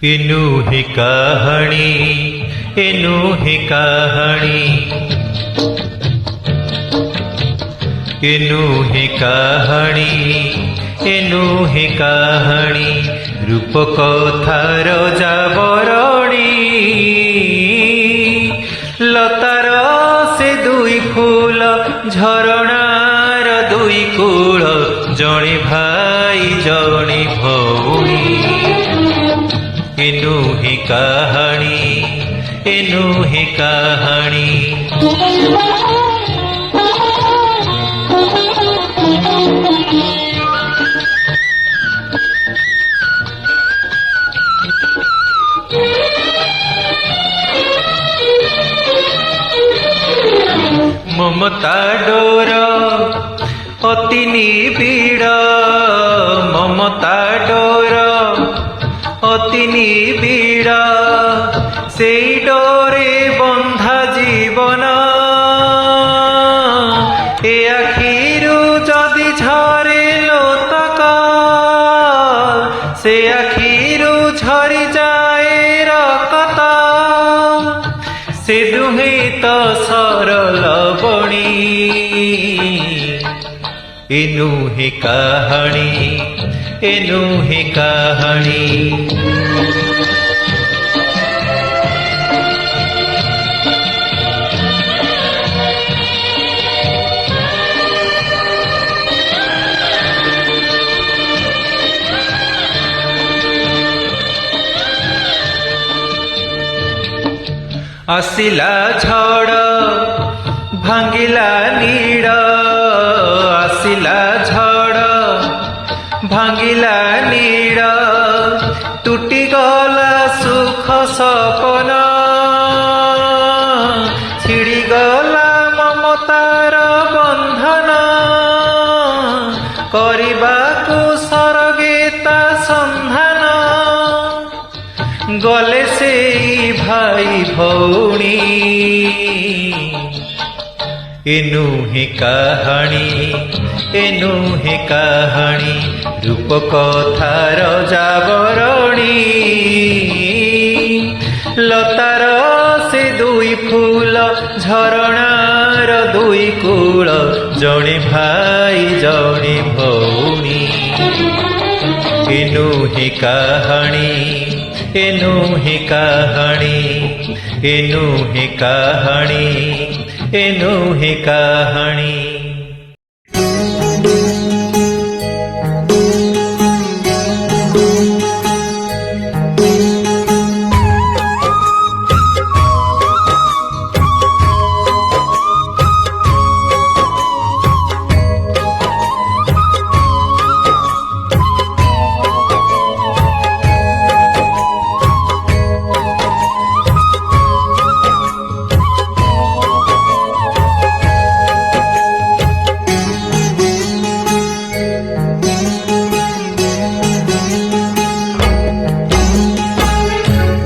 एनु ही कहानी, एनु ही कहानी, एनु ही कहानी, एनु ही कहानी, रूप कथार जाबरणी लतार से दुई फूल झरणार दुई कूल जणे भाई जणे भौणी एनु ही कहानी, एनु ही कहानी। ममता डोर अति निबिड़, ममता डोर अति निबिड़, से डोरे बंधा जीवन ए आखिरु जदि झरे लोतक से आखिरु झरी जाए रकत से दुहे तो सरल बणी एनु ही कहानी, एनु ही कहानी। आसिला झड़ भांगिला नीड़, आसिला झड़ भांगिला नीड़, टूटी गला सुख सपन छिड़ी गला ममतार बंधन करिबाकु सरगेता संधान गले से भाई भौणी एनु ही कहानी, एनु ही कहानी, रूप कथार जाबरणी लतार से दुई फूल झरणार दुई कूल जणे भाई जणे भौणी एनु ही कहानी, एनु ही कहानी, एनु ही कहानी, एनु ही कहानी।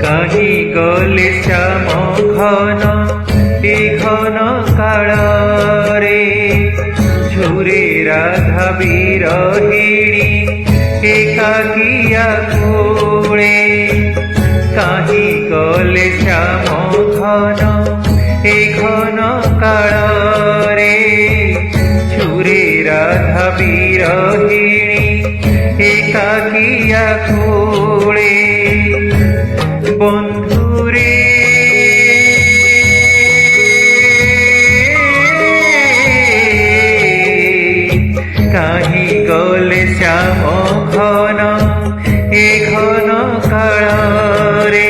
काहि गले श्याम घन ए घन काल रे झुरे राधा बिरहिणी एकाकिया कूले काहि गले श्याम घन ए घन काल रे झुरे राधा बिरहिणी एकाकिया कूले बंधुरे काहि गले श्याम घन ए घन काल रे।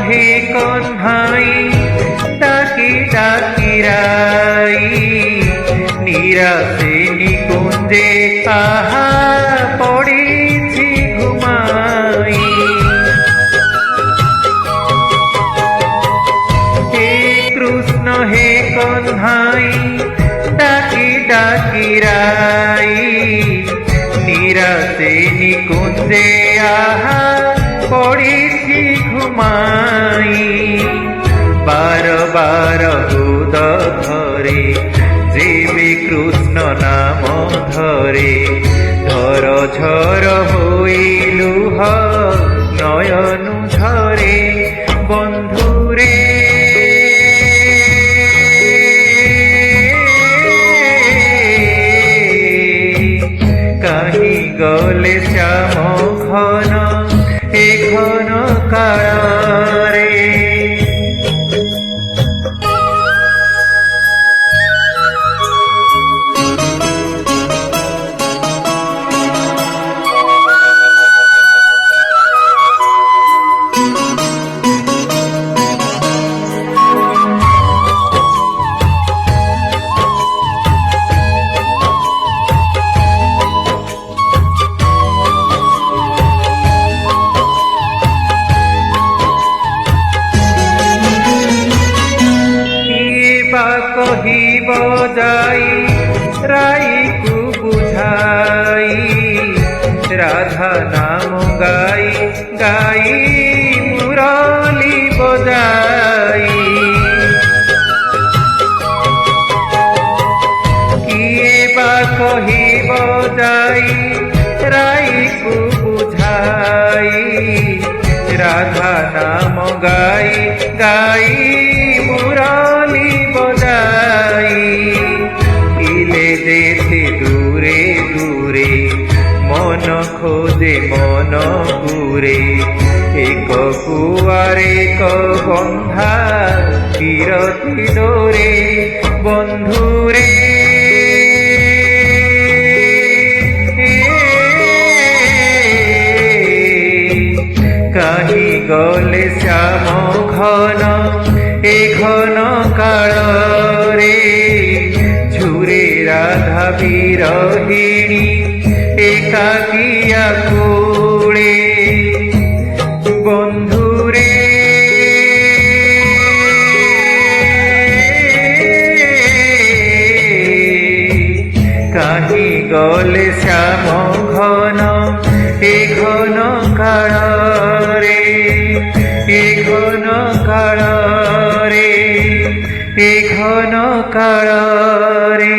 हे कन्हाई डाकी डाकिराई निराशे निकुंजे आहा पड़ी বন্ধাই ডাকি ডাকি রাই নিরাশে নিকুঞ্জে আহা পড়িছি ঘুমাই বার বার হুদ ধরে যেবে কৃষ্ণ নাম ধরে ঝর ঝর হইলুহ নয়নু ঝরে বন্ধুরে কাহি গলে শ্যাম ঘন এ ঘন কাଳରେ কহিব যাই রাইকু বুঝাই রাধা নাম গাই গাই মুরলি বজাই কিয়ে বা কহিব যাই রাইকু বুঝাই রাধা নাম গাই গাই মুরলি বজাই ইলে যেতে দূরে দূরে মন খোঁজে মন ঘুরে এক কুয়ারে ক বন্ধা বিরতি ডোরে বন্ধুরে কাহি গলে শ্যাম ঘন এ ঘন কাଳରେ ঝুরে রাধা বিরহিণী একাকিয়া কোলে বন্ধুরে কাহি গলে শ্যাম ঘন এ ঘন কাଳରେ এ ঘন কাଳରେ এ ঘন কাଳରେ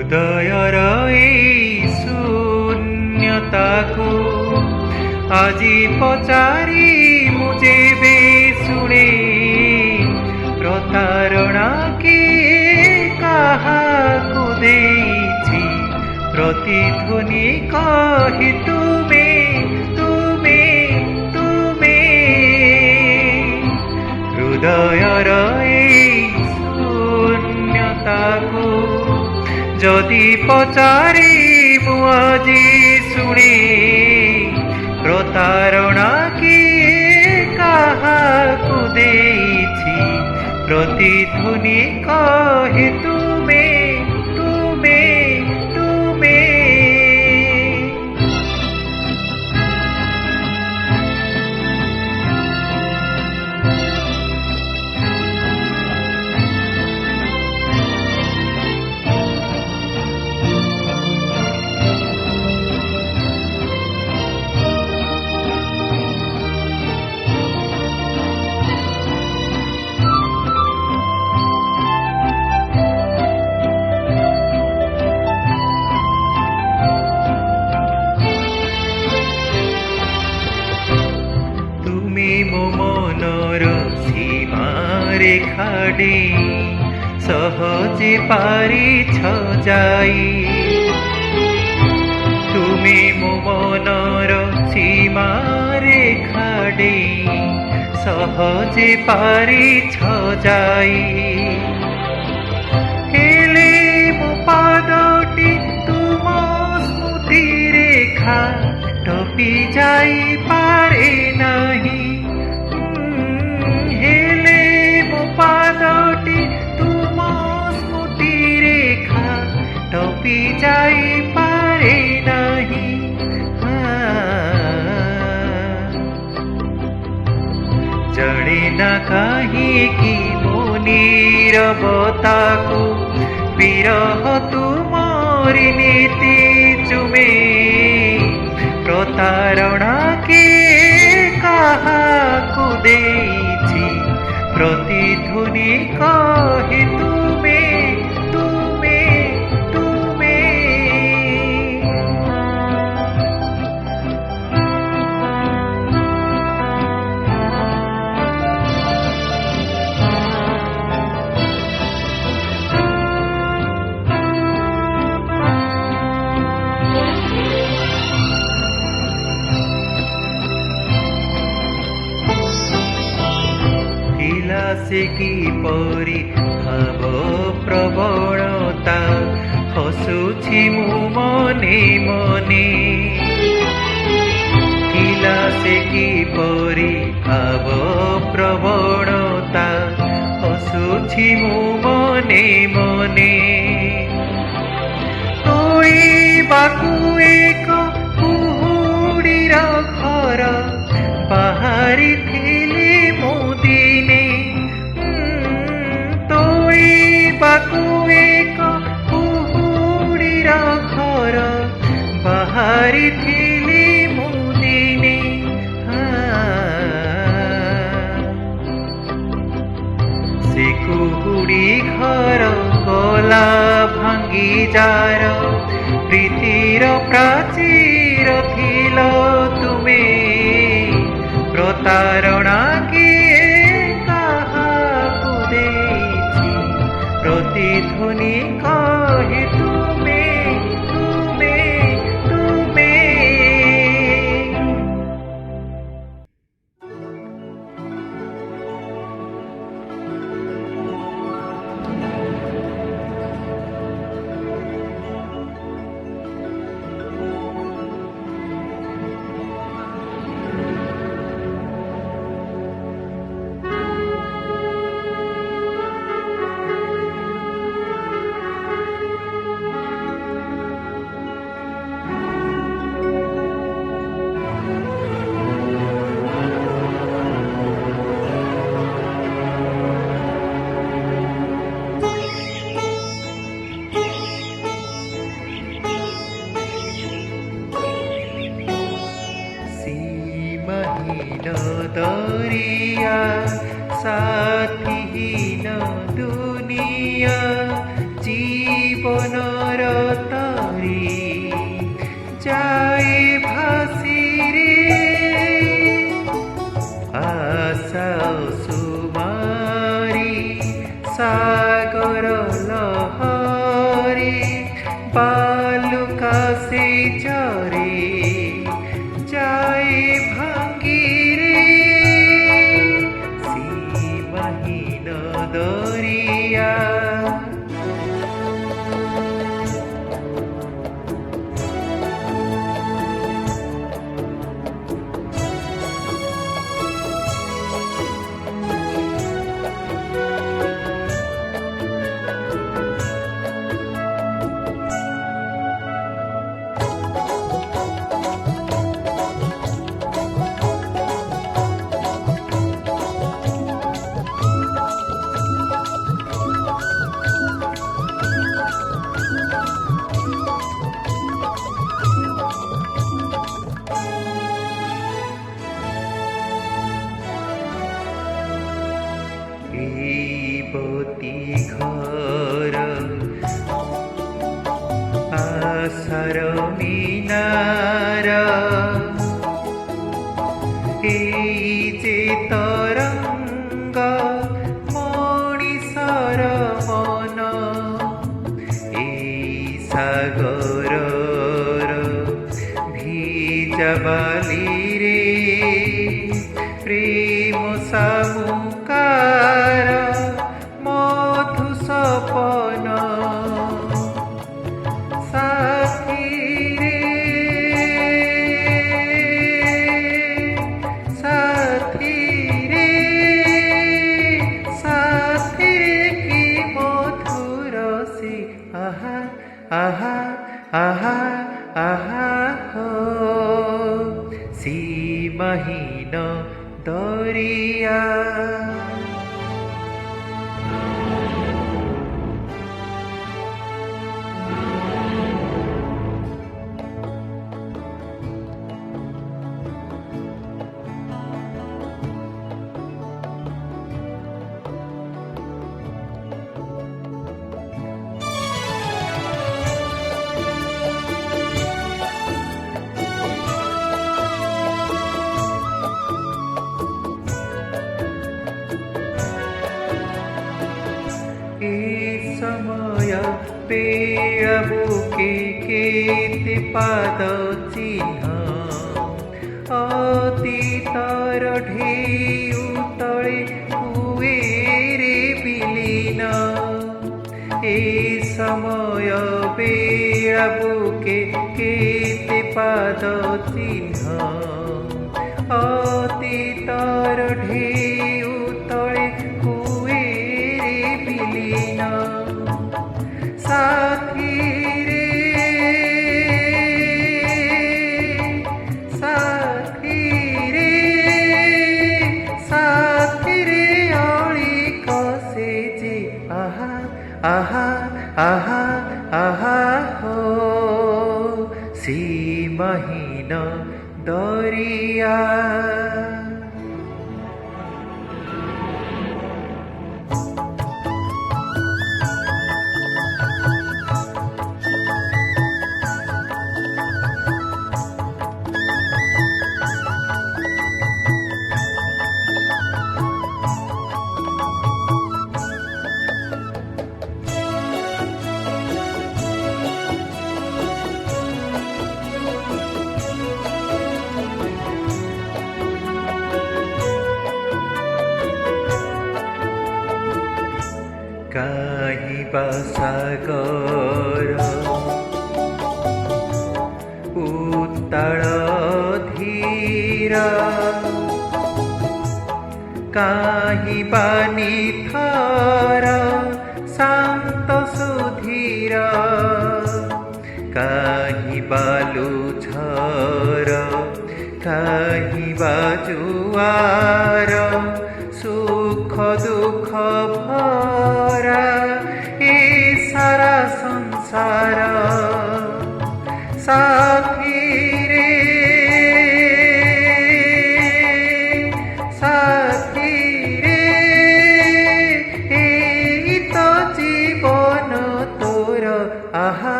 হৃদয়র এই শূন্যতাকু আজি পচারি মু যেবে শুনে প্রতারণা কে কাহাকু দেইছি প্রতিধ্বনি কহি তুমে তুমে তুমে হৃদয়র এই শূন্যতাকু যদি পচারি মু আজি শুনে প্রতারণা কি কাহাকু দেইছি প্রতিধ্বনি কহে তুমে তুমে তুমে ରେଖା ଡେଇଁ ସହଜେ ପାରିଛ ଯାଇ। ତୁମେ ମୋ ମନର ସୀମା ରେଖା ଡେଇଁ ସହଜେ ପାରିଛ ଯାଇ। ହେଲେ ମୋ ପାଦଟି ତୁମ ସ୍ମୃତି ରେଖା ଟପି ଯାଇପାରେ ନାହିଁ। ହେଲେ ମୋ ପାଦଟି ତୁମ ସ୍ମୃତି ରେଖା ଟପି ଯାଇପାରେ ନାହିଁ। ଜାଣେ ନା କାହିଁକି ମୋ ନୀରବତାକୁ ବିରହ ତୁମରି ନୀତି ଚୁମେ। ପ୍ରତାରଣା କିଏ କାହାକୁ ଦେଇଛି ପ୍ରତିଧ୍ୱନି କହେ ତୁମେ ତୁମେ ତୁମେ। ଥିଲା ସେ କିପରି ଭାବ ପ୍ରବଣତା ହସୁଛି ମୁଁ ମନେ ମନେ। ଥିଲା ସେ କିପରି ଭାବ ପ୍ରବଣତା ହସୁଛି ମୁଁ ମନେ ମନେ। ତୋଳିବାକୁ ଏକ କୁହୁଡ଼ିର ଘର ବାହାରିଥିଲି ମୁଁ ଦିନେ। ତୋଳିବାକୁ ଏକ କୁହୁଡ଼ିର ଘର ବାହାରିଥିଲି ମୁଁ ଦିନେ। ସେ କୁହୁଡ଼ି ଘର ଗଲା ଭାଙ୍ଗି ଜାର ପ୍ରୀତିର ପ୍ରାଚୀର ଥିଲ ତୁମେ। ପ୍ରତାରଣା କିଏ କାହାକୁ ଦେଇଛି ପ୍ରତିଧ୍ୱନି କହେ ତୁମେ ତୁମେ ତୁମେ। সীমাহীন দরিয়া সাথীহীন দুনিয়া জীবনর তরি যায় ভাসিরে। আশা সুমারি সাগর লহরি বালুকা সে চরে যায় ভাঙ্গিরে। সীমাহীন দরিয়া आहा आहा आहा हो सीमाहीन दरिया समय पेड़बुके केते पाद चिन्ह अतीतर ढेउ तले हुए रे विलीन ए समय पेड़बुके केते पाद चिन्ह अतीतर ढेउ तले हुए रे विलीन साथी रे अली कसे जे आहा आहा आहा आहा हो सीमाहीन दरिया काहिबा सागर उत्ताल धीर काहिबा निथर शांत सुधीर काहिबा लुझर काहिबा जुआर सुख दुख भरा ए सारा संसार साथी रे एई तो जीवन तोर आहा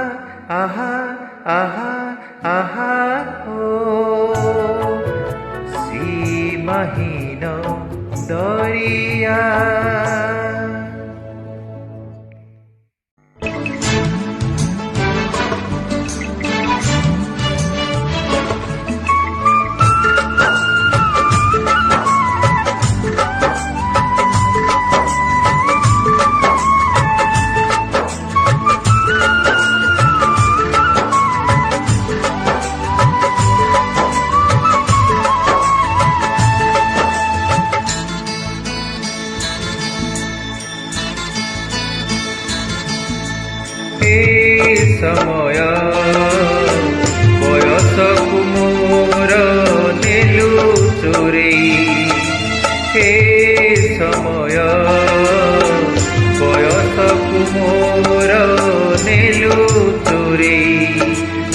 आहा आहा आहा हो सीमाहीन दरिया समय बयसकु मोर नेलु चोरेई हे समय बयसकु मोर नेलु चोरेई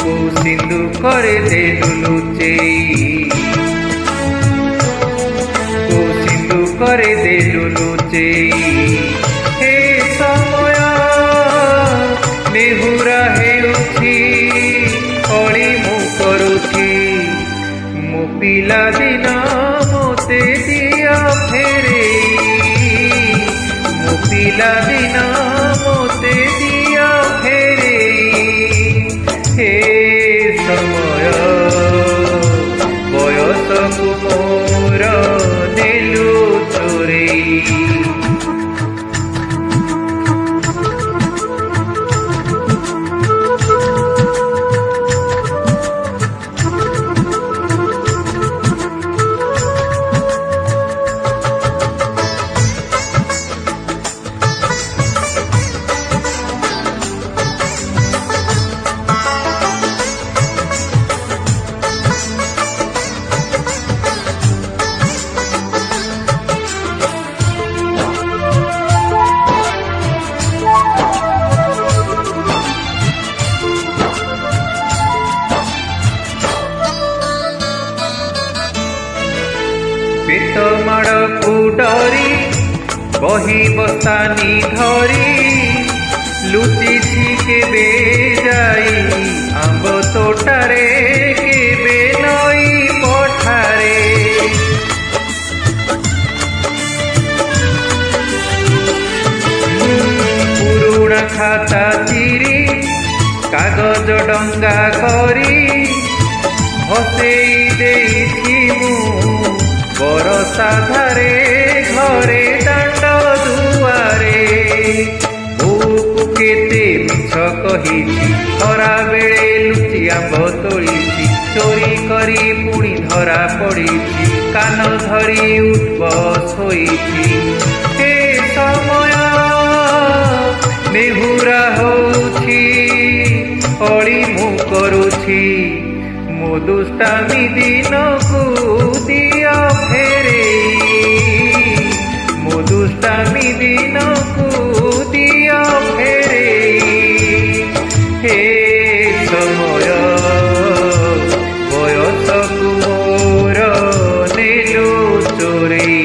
को सिंधु करे देलु लुचेई को सिंधु करे देलु लुचेई हे समय नेहुरा हेउछि अली मु करुछि मो पिला दिन मोते दिया फेरेई मो पिला दिन मोते दिया फेरेई हे समय बयसकु मोर नेलु चोरेई बही बस्तानी धरी लुचिछि केबे जाई आंब तोटारे केबे नई पठारे पुरुणा खाता चिरी कागज डंगा करी भसेई देइछि मु बरसा धारे घरे दांड दुआरे बोकु केते मिछ कहिछि खरा बेले लुचि आंब तोलिछि चोरी करी पुणी धरा पड़िछि कान धरी उठबस होइछि हे समय नेहुरा होछि अळी मु करुछि मो दुष्टामी दिनकु दिया फेरेई मो दुष्टामी दिनकु दिया फेरेई हे समय बयसकु मोर नेलु चोरेई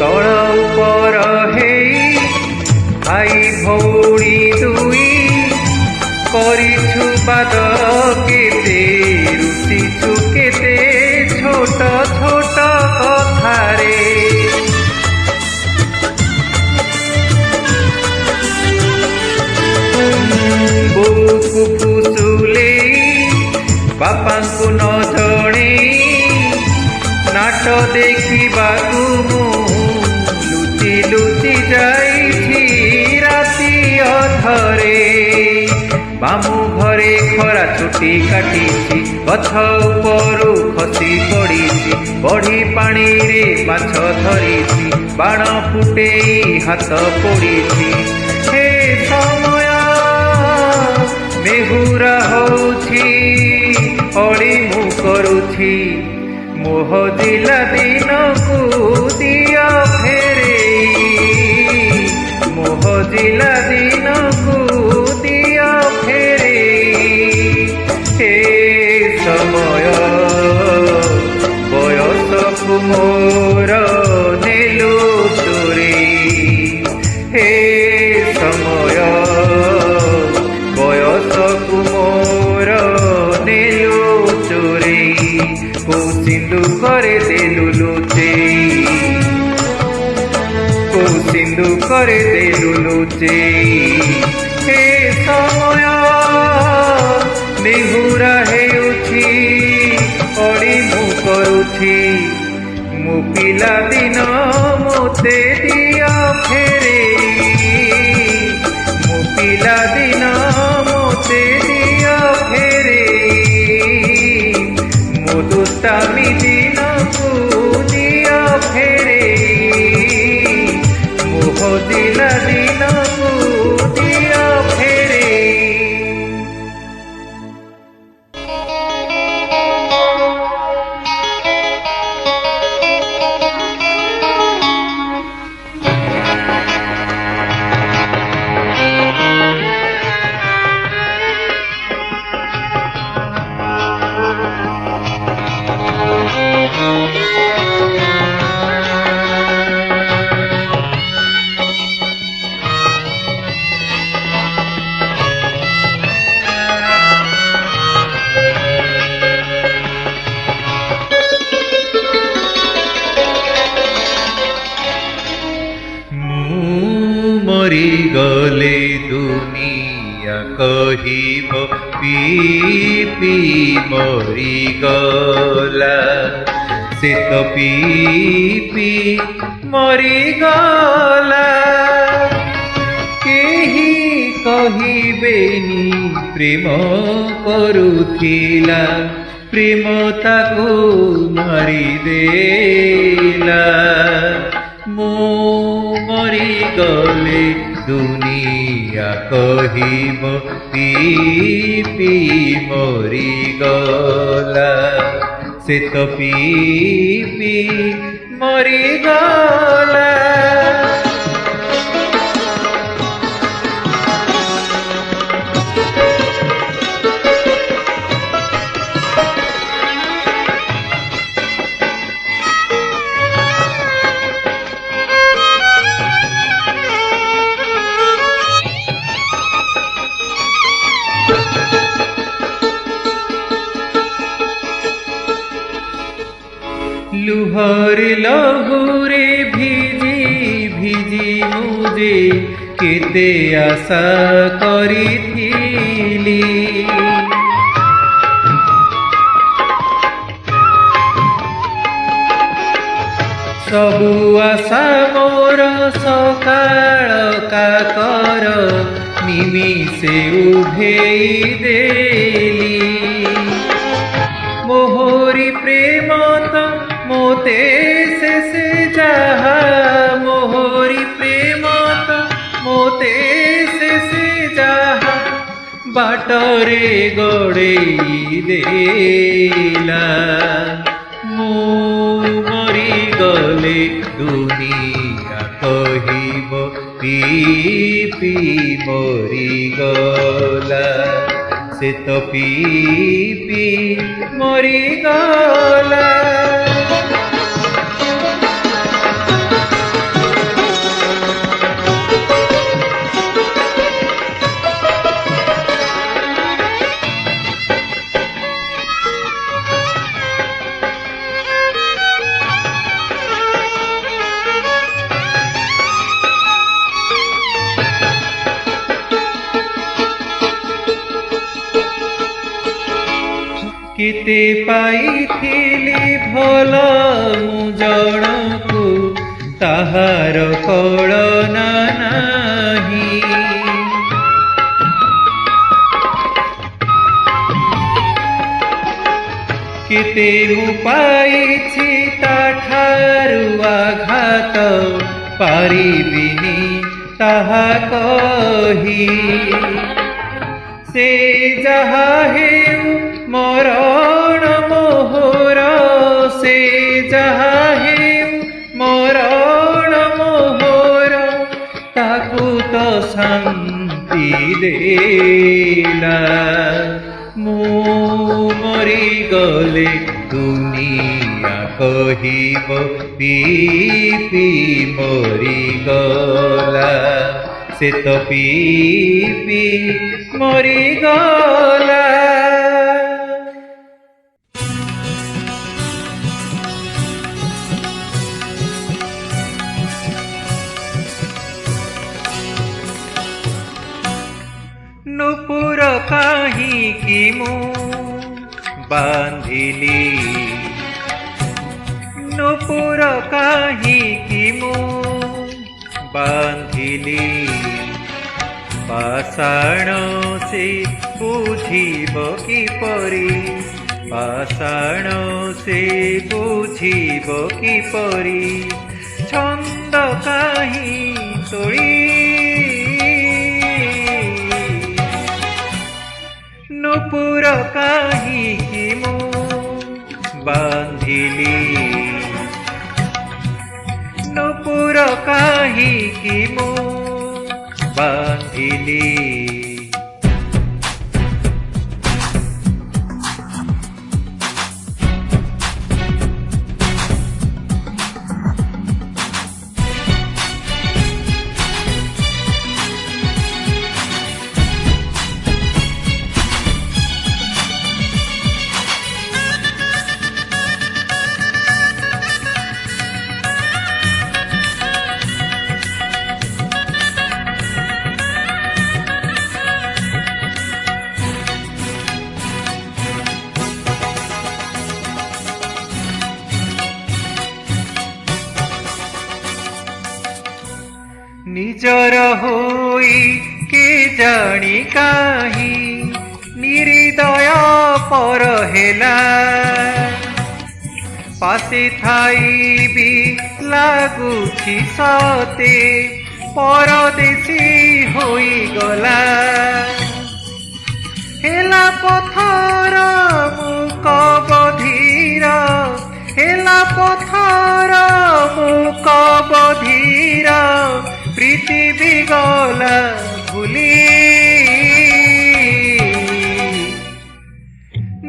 तल उपर हेई भाई भौणी दुई करिछु बाद केते रुसिछु केते छोट छोट कथारे बोकु फुसुलेई बापांकु न जणेई नाट देखिबाकु मु लुचि लुचि जाइछि राति अधरे मामू घरे खरा छुटी काटिछि गछ उपरु खसी पड़िछि बढी पानी रे माछ धरिछि बाण फुटेई हाथ पड़िछि हे समय नेहुरा होछि अळी मु करुछि मोह दिला दिनकु दिया फेरेई मोह दिला दिनकु दिया फेरेई हे समय बयसकु मोर नेलु चोरेई हे समय बयसकु मोर नेलु चोरेई को सिंधु करे देलु लुचेई को सिंधु करे देलु लुचेई हे समय नेहुरा हेउछि अळी मु करुछि मो पिला दिन मोते दिया फेरेई मो पिला दिन मोते दिया फेरेई मो दुष्टामी दिनकु दिया फेरेई मोह दिला दिनकु दिया फेरेई मरी गले दुनिया कहिब पी पी मरी गला से तो पी पी मरी गला केही କହିବେନି ପ୍ରେମ କରୁଥିଲା ପ୍ରେମ ତାକୁ ମାରିଦେଲା ମୁଁ ମରିଗଲେ ଦୁନିଆ କହିବ ପି ପି ମରିଗଲା ସେ ତ ପି ପି ମରିଗଲା। ଲୁହରେ ଲହୁରେ ଭିଜି ଭିଜି ମୁଁ ଯେ କେତେ ଆଶା କରିଥିଲି ସବୁ ଆଶା ମୋର ସକାଳ କାକର ନିମିଷେ ଉଭେଇ ଦେଲି ମୋହରି ପ୍ରେମ ତ मोते से जहा मोहरी प्रेम तो मोते से जहा बाटरे गड़ेई देला मु मरी गले दुनिया कहिब पी पी मरी गला से तो पी पी मरी गला। केते पाइथिली भल मु जणकु ताहार कळना नाही केते मु पाइछि ताठारु आघात पारिबिनी ताहा कही से जहा हेउ मरण मोहर से जहा हेउ मरण मोहर ताकू तो शांति देला मु मरी गले दुनिया कहिब पी पी मरी गला से तो पी पी मरी गला। नुपुर काहीकि मु बांधिली नुपुर काहीकि मु बांधिली पाषाण से बुझिब किपरि पाषाण से बुझिब किपरि छंद काहि तोड़ी नुपुर काहीकि मु बांधिली नुपुर काहीकि मु बांधिली। ନାହିଁ নিহৃদয় পর হেলা পাশে থাই বি লাগুছি সতে পরদেশী ହୋଇଗଲା হেলা পথর মুক বধির হেলা পথর মুক বধির পৃথিবী গলা ভুলি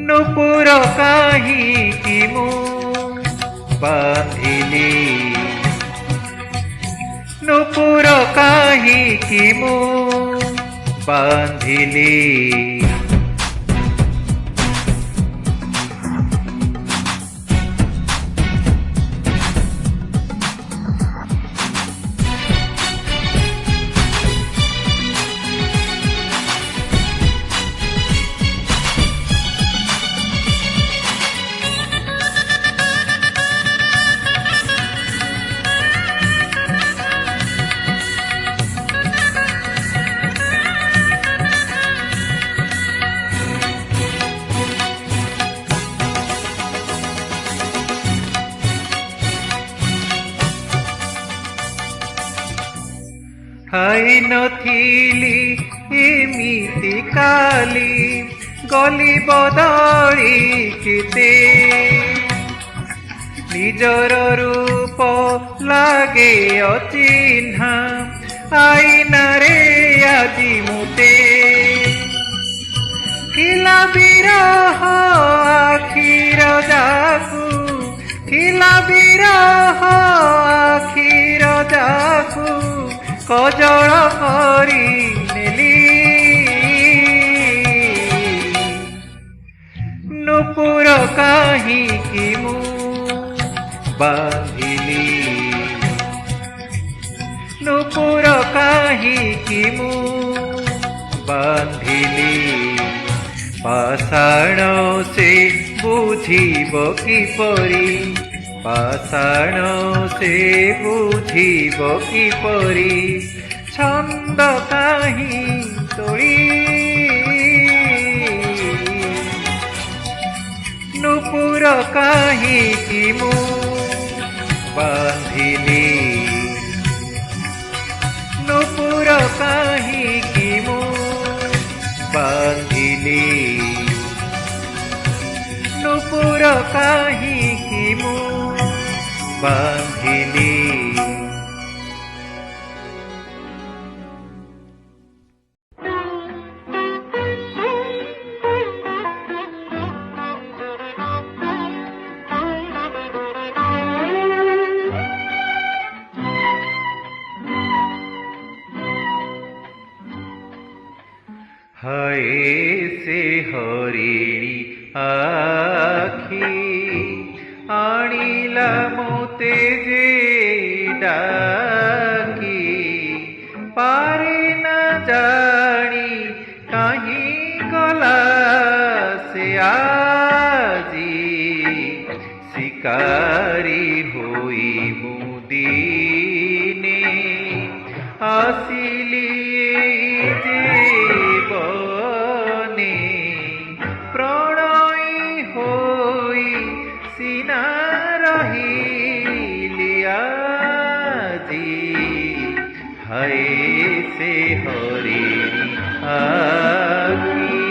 নূপুর কাহিকি মু বাঁধিলি নূপুর কাহিকি মু বাঁধিলি হাই নথিলি এমিতি কালি গলি বদলি কেতে নিজর রূপ লাগে অচিহ্না আইনারে আজি মুতে খিলা বিরহ আখির যাকু খিলা বিরহ আখির যাকু কজল করি নেলি নূপুর কাহিকি মু বাঁধিলি নূপুর কাহিকি মু বাঁধিলি পাষাণ সে বুঝিব কিপরি পাষাণ সে বুঝিব কিপরি ছন্দ কাহি তোଳି নূপুর কাহিকি মু বাঁধিলি নূপুর কাহিকি মু বাঁধিলি নূপুর কাহিকি মু বাঁধিলি হায় সে হরিণী আখি আনিলা মোতে যে ডাকি পারে না জানি কাহি গলা সে আজি শিকারি হই মুদিনে আসিলি জীবনে প্রণয় হই সিনা রহিলি আজি হায় সে হরিণী আখি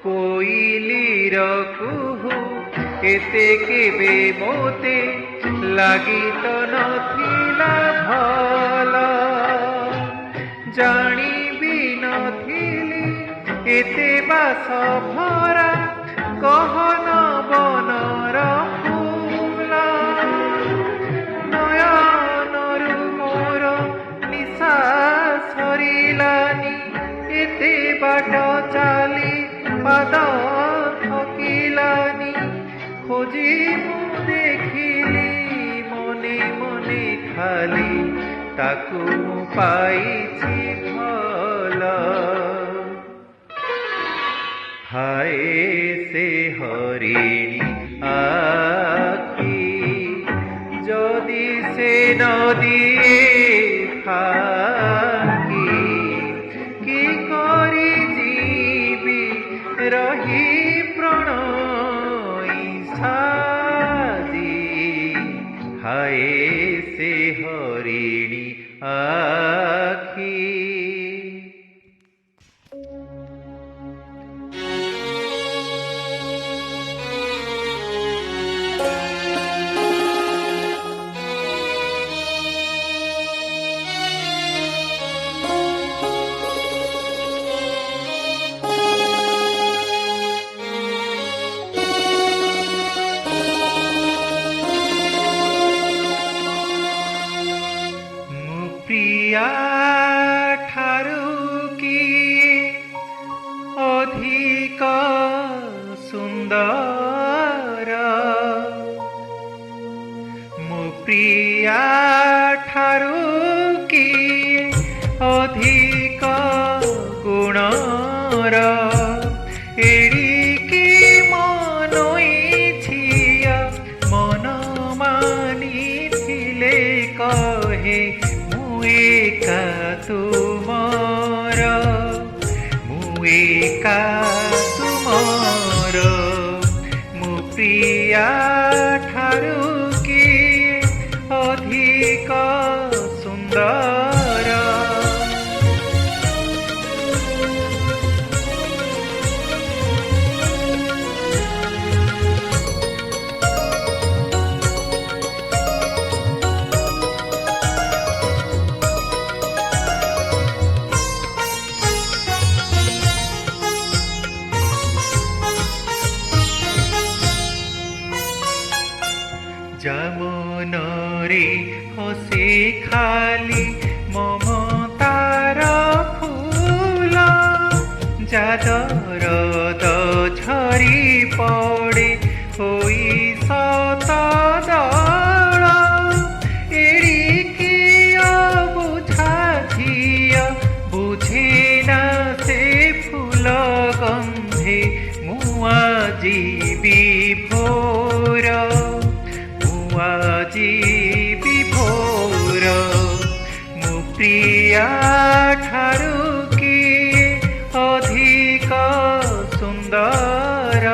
কোইলির কুহু এতে কেবে মোতে লাগিত নথিলা ভাল জানিবি নথিলি এতে বাস ভরা গহন বনর ফুল নয়নরু মোর নিশা সরিলানি এতে বাট চালি পাদ থকিলানি খোঁজি মু দেখিলি মনে মনে খালি ତାକୁ ମୁଁ ପାଇଛି ଭଲ। ହାୟ ସେ ହରିଣୀ ଆଖି, ଯଦି ସେ ନଦିଏ ଫାଙ୍କି, କି କରି ଯିବି ରହି ପ୍ରଣୟୀ ସାଜି। ହାୟ ସେ ହରିଣୀ ଆଖି। ପ୍ରିୟା ଠାରୁ କିଏ ଅଧିକ ସୁନ୍ଦର, ମୋ ପ୍ରିୟା ଠାରୁ କିଏ ଅଧିକ ଗୁଣର। ଏଡ଼ିକି ମନଇଛିଆ ମନ ମାନିଥିଲେ କହେ ଏକା ତୁମର, ମୁଁ ଏକା ତୁମର। ମୋ ପ୍ରିୟା ଠାରୁ କିଏ ଅଧିକ ସୁନ୍ଦର। যমুনরে হসে খালি মমতার ফুল, যাদরদ ঝরি পড়ে হই শত দল। এড়িকি অবুঝা ঝিয়া বুঝে না সে ফুল গন্ধে, মু আজি বিভোর, আজি বিভোর। ମୋ ପ୍ରିୟା ଠାରୁ କିଏ ଅଧିକ ସୁନ୍ଦର।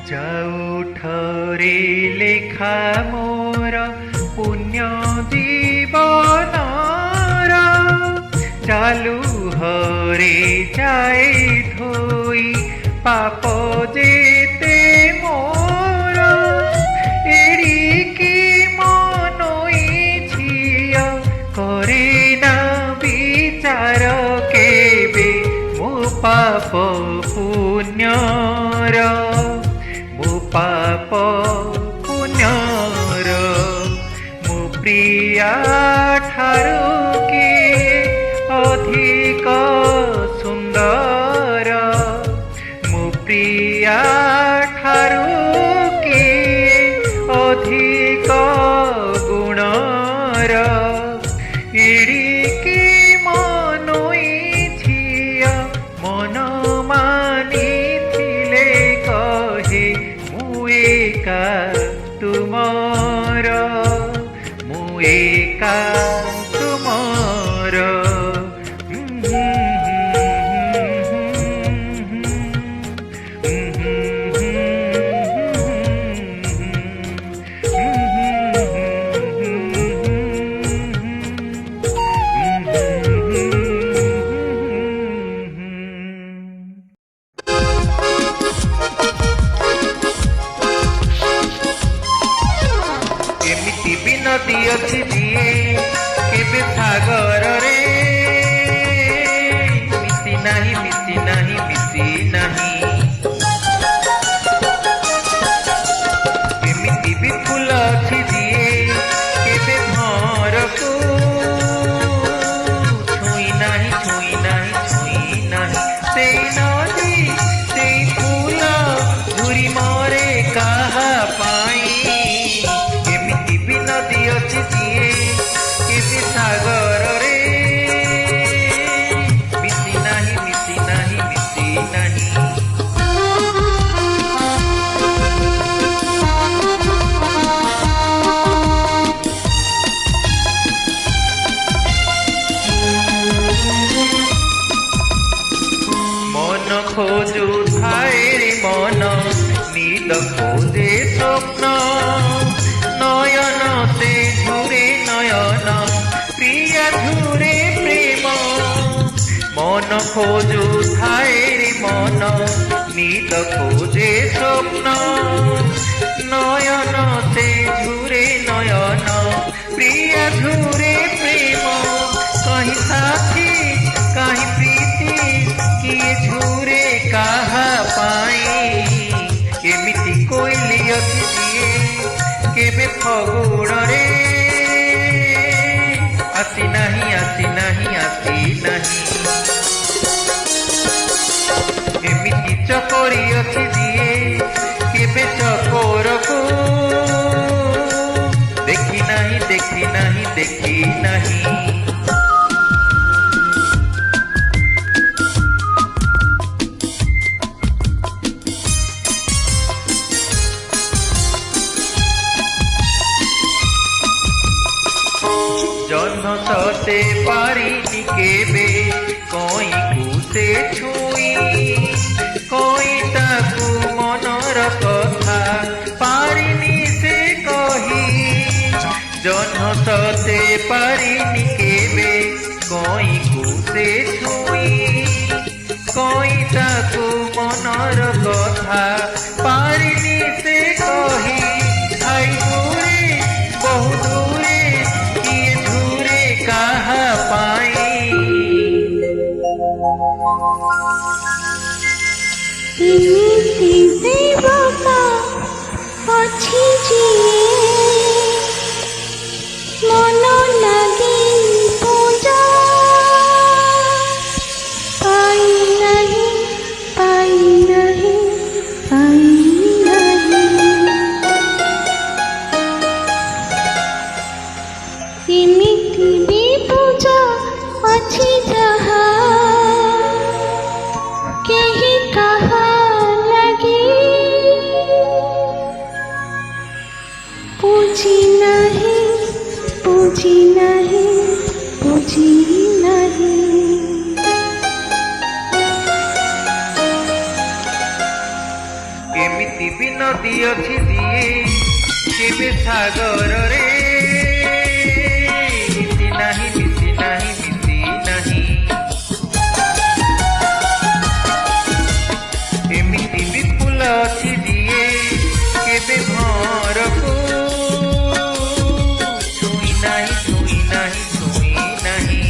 ଯାଉଠରେ ଲେଖା ମୋର ପୁଣ୍ୟ ଜୀବନର, ଚାଲୁହରେ ଯାଏ ଧୋଇ ପାପ ଯେତେ ମୋର। ଏଡ଼ିକି ମନଇଛିଆ କରେ ନା ବିଚାର କେବେ ମୋ ପାପ ପୁଣ୍ୟର, ମୋ ପାପ ପୁଣ୍ୟର। ମୋ ପ୍ରିୟା ଠାରୁ କିଏ ଅଧିକ ସୁନ୍ଦର, ମୋ ପ୍ରିୟା ଠାରୁ କିଏ ଅଧିକ ଗୁଣର। ଏଡ଼ିକି ମନଇଛିଆ ମନ ମାନିଥିଲେ କହେ, ମୁଁ ଏକା ତୁମର, ମୁଁ ଏକା ତୁମର। ବି ନଦୀ ଅଛି ଯିଏ କେବେ ସାଗରରେ ମିଶି ନାହିଁ ମିଶି ନାହିଁ ମିଶି ନାହିଁ। ଏମିତି ବି ଫୁଲ ଅଛି ଯିଏ କେବେ ଭଁରକୁ ଛୁଇଁ ନାହିଁ ଛୁଇଁ ନାହିଁ ଛୁଇଁ ନାହିଁ। ସେଇ ନଦୀ ସେଇ ଫୁଲ ଝୁରି ମରେ କାହା ପାଇଁ। ଏମିତି ବି ନଦୀ ଅଛି ଯିଏ କେବେ ସାଗରରେ ମିଶି ନାହିଁ ମିଶି ନାହିଁ ମିଶି ନାହିଁ। মন খোঁজুথায় রে মন নীল খোঁজে স্বপ্ন নয়ন সে ঝুরে নয়ন প্রিয়া ঝুরে প্রেম। মন খোঁজুথায় রে মন নীল খোঁজে স্বপ্ন নয়ন সে ঝুরে নয়ন প্রিয়া ঝুরে প্রেম। कहीं साथी कहीं प्रीति किए झूरे कहा पाई। केमिति कोइली अछि जिए केबे फगुणरे आसी नहीं आसी नहीं आसी नहीं। एमिति चकोरी अछि जिए केबे चकोरको देखी नहीं देखी नहीं देखी नहीं। जन्म सते पारिनी केबे कोई कुसे छुई कोई ताकू मनर कथा पारिनी से कही। जन्म सते पारिनी केबे कोई कुसे छुई कोई ताकू मनर कथा पारिनी से कही। आई दूरे बहु दूरे कहा पाई। एमिति देवता अछि जिए मन लागे पूजा पाई नहीं पाई नहीं पाई नहीं। एमिति भी पूजा अछि जहा केहि कहा लगी पूजी नहीं पूजी नहीं पूजी नहीं। एमिति भी नदी अछि जिए केबे सागରରେ मिसी नहीं मिसी नहीं मिसी नहीं। एमिति भी फूल अछि जिए केबे भंरको छुई नहीं छुई नहीं छुई नहीं।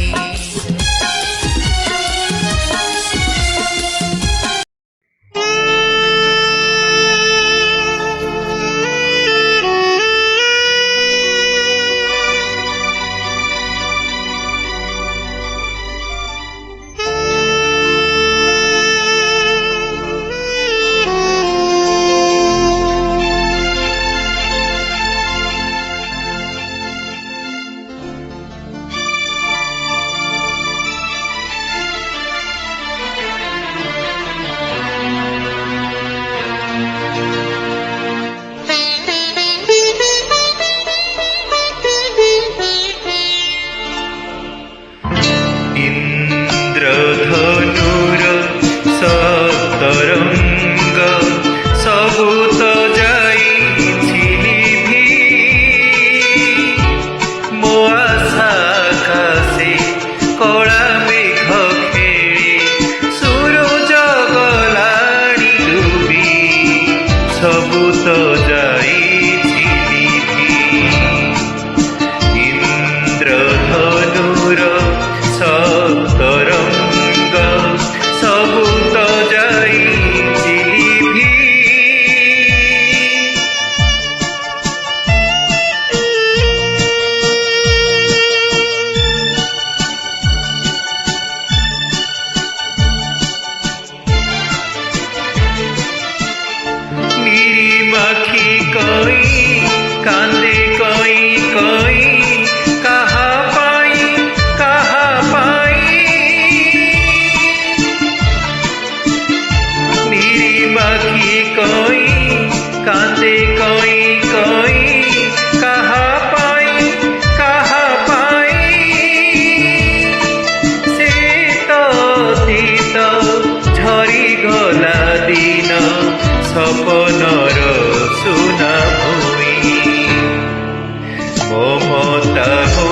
মমতা হো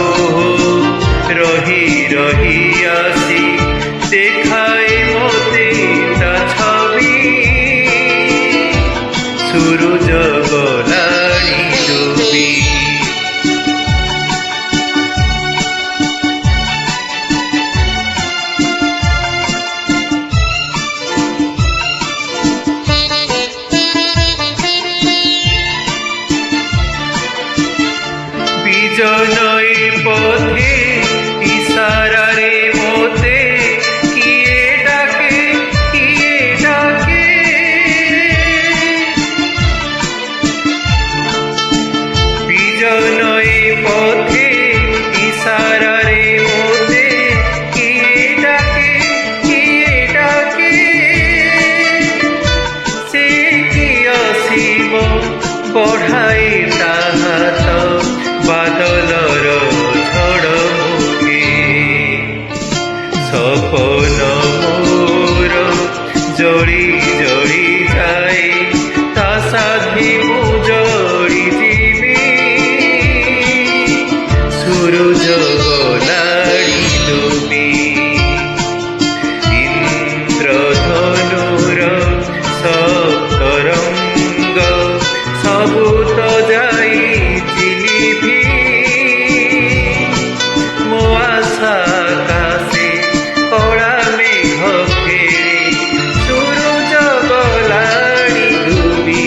রহি রহি আসি দেখায় মতে তা ছবি সূরজ গলানি ডুবি বিজনয় পথে ইশারারে মতে কিয়ে ডাকে বিজনয় পথে ইশারারে মতে কিয়ে ডাকে সে কি আসিব বঢ়াই তাহাত বাদলর ঝড় মুখে সপন মোর জড়ি জড়ি যায় তা সাথে মু জড়ি ଯିବି সূরজ গলাড়ি ডুবি ইন্দ্রধনুর সপ্তরঙ্গ ସବୁ ତ ଯାଇଛି লিভি ମୋ ଆଶା ଆକାଶେ କଳା ମେଘ ଫେରି ସୂରଜ ଗଲାଣି ଡୁବି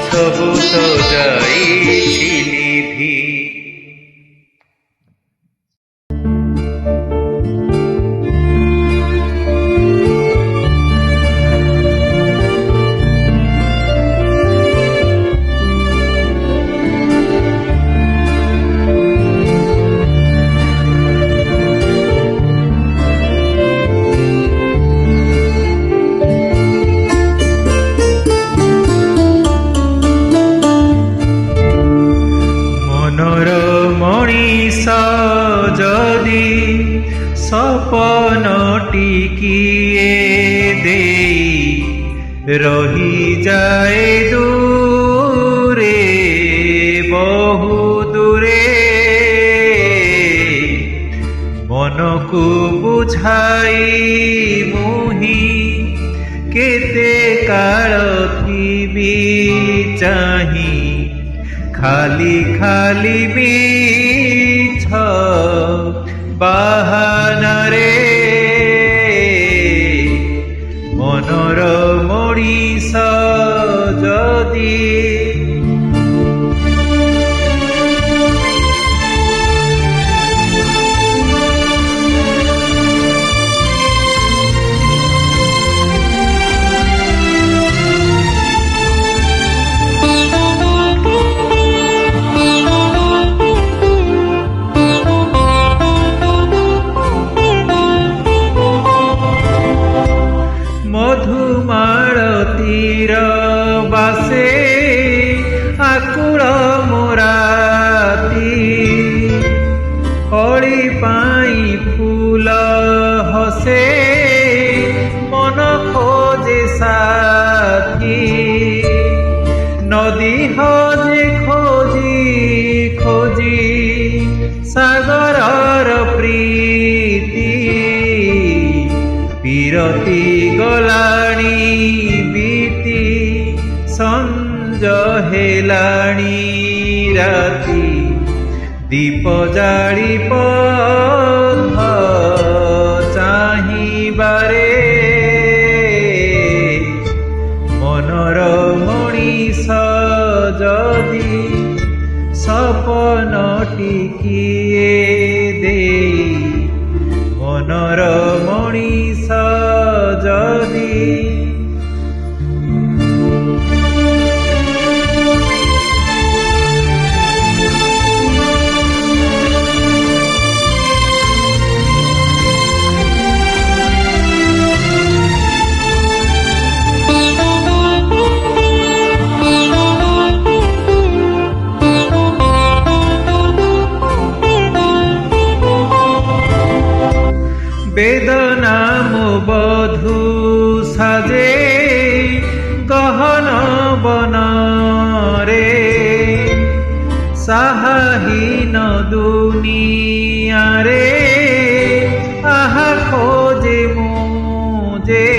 ସବୁ ତ ଯାଇଛି লিভি মনর মଣିষ যদি সপনটি কিয়ে দেই রহি যায় দূরে বহু দূরে মনকু বুঝাই মুহি কেতে কাল থিবি চাহি খালি খালি মিছ বাহানারে মনর মଣିষ যদি মধুমালতীর বাসে আকুল মোরাতি কলি পাই ফুল হসে মন খোঁজে সাথী নদী হজে খোঁজি খোঁজি সাগরর প্রীতি বিরতি গলাণী বিতি সঞ্জ হেলাণী রাতি দীপ জাଳି পথ চাহিবারে মনর মଣିষ যদি সপনটি কিয়ে দেই মনর মଣିষ যদি বেদনাম বধূ সাজে গহন বনরে সাহাহি দুনিয়ারে আহা খোঁজে মুজে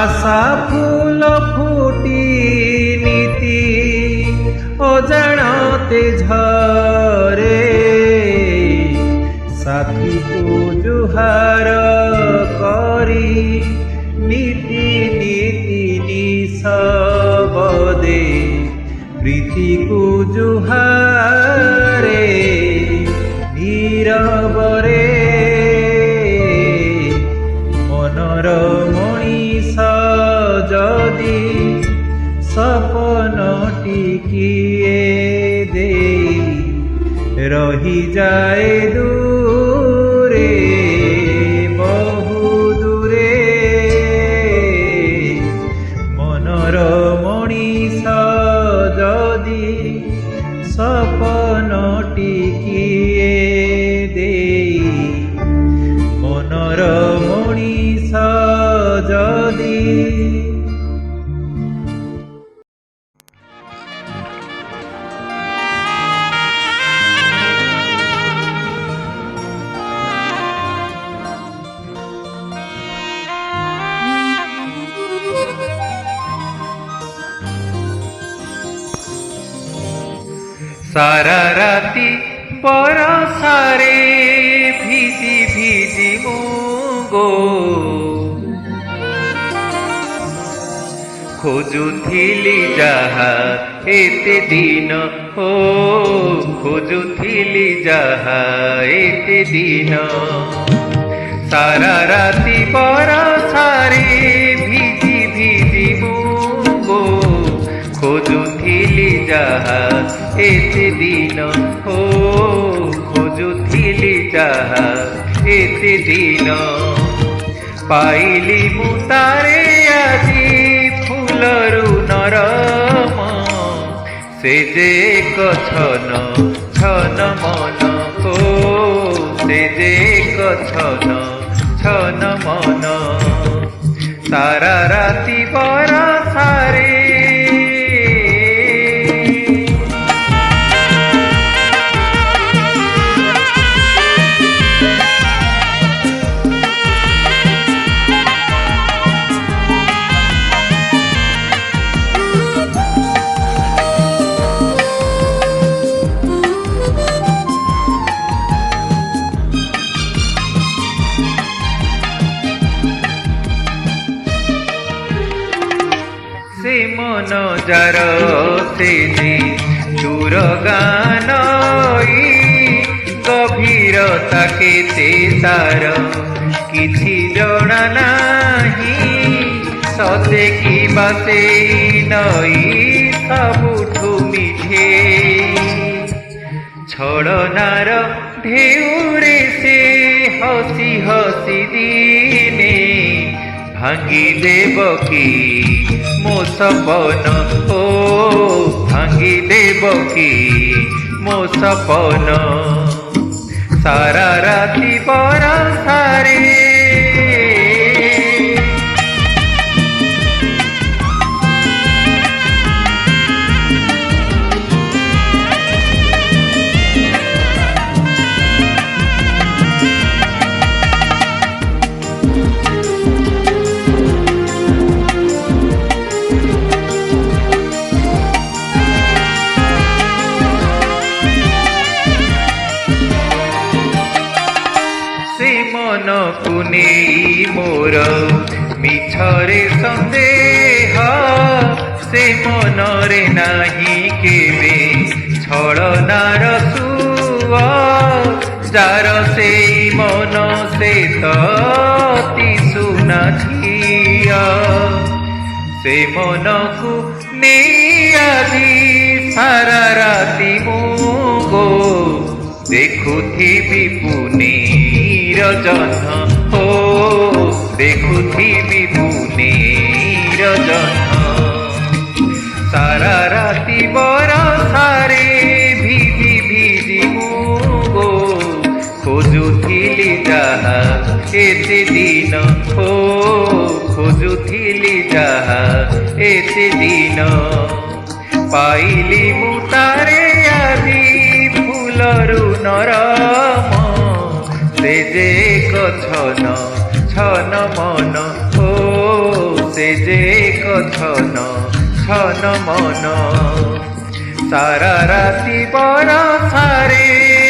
আশা ফুল ফুটি নীতি অজাণতে ঝরে সাথীକୁ জুହାର କରି নীতি নীতি নিশবদে প্রীতিକୁ জুহারে নীরবরে মনর মଣିষ যদি সপনটি কিয়ে দেই রহি যায় দূরে বহু দূরে মনর মଣିষ যদি সপনটি কিয়ে দেই মনর মଣିষ যদি সারা রাতি বরষারে ভিজি ভিজি মুগো খোঁজুথিলি যাহা এতে দিন ও খোঁজুথিলি যাহা এতে দিন সারা রাতি বরষারে ভিজি ভিজি মুগো খোঁজুথিলি যাহা এতে দিন ও খোঁজুথিলি যাহা এতে দিন পাইলি মু তারে আজি ফুলরু নরম সে যে এক ছন ছন মন ও সে যে এক ছন ছন মন সারা রাতি বরষারে সে মন যার সে যে দূর গানই গভীরতা কেতে তার কিছু জনা নাহি সতে কি বাসে নই সবুঠু মিঠে ছড়নার ঢেউরে সে হসি হসি দিনে ভাঙ্গি দেব কি মো সপন ও ভাঙ্গি দেব কি মো সপন সারা রাতি বরষারে মনକୁ ନେଇ ମୋର ମିଛରେ ସନ୍ଦେହ ସେ ମନରେ ନାହିଁ କେବେ ଛଳନାର ସୁଅ ଯାର ସେଇ ମନ ସେ ତ ଅତି ସୁନା ଝିଅ ସେ ମନକୁ ନେଇ ଆଜି ସାରା ରାତି ମୁଁ ଦେଖୁଥିବି ପୁନେଇର ଜହ୍ନ ଓ ଦେଖୁଥିବି ପୁନେଇର ଜହ୍ନ ସାରା ରାତି ବରଷାରେ ଭିଜି ଭିଜି ମୁଁ ଖୋଜୁଥିଲି ଯାହା ଏତେ ଦିନ ଓ ଖୋଜୁଥିଲି ଯାହା ଏତେ ଦିନ ପାଇଲି ମୁଁ ତାରେ ଆଜି ফুল নরম সে যে ছন ছন মন ও সে যে ছন ছন মন সারা রাতি বরষারে